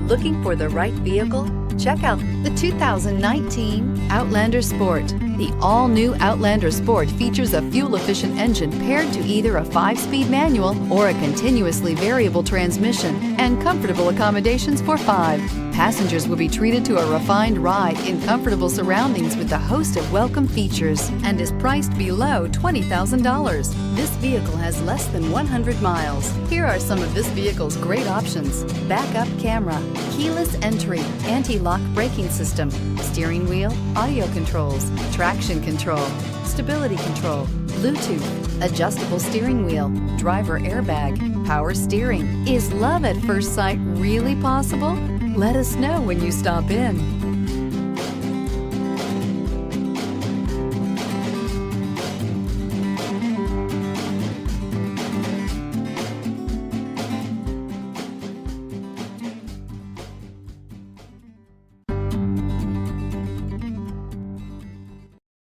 Looking for the right vehicle? Check out the 2019 Outlander Sport. The all-new Outlander Sport features a fuel-efficient engine paired to either a 5-speed manual or a continuously variable transmission, and comfortable accommodations for 5. Passengers will be treated to a refined ride in comfortable surroundings with a host of welcome features, and is priced below $20,000. This vehicle has less than 100 miles. Here are some of this vehicle's great options: backup camera, keyless entry, anti-lock braking system, steering wheel audio controls, traction control, stability control, Bluetooth, adjustable steering wheel, driver airbag, power steering. Is love at first sight really possible? Let us know when you stop in.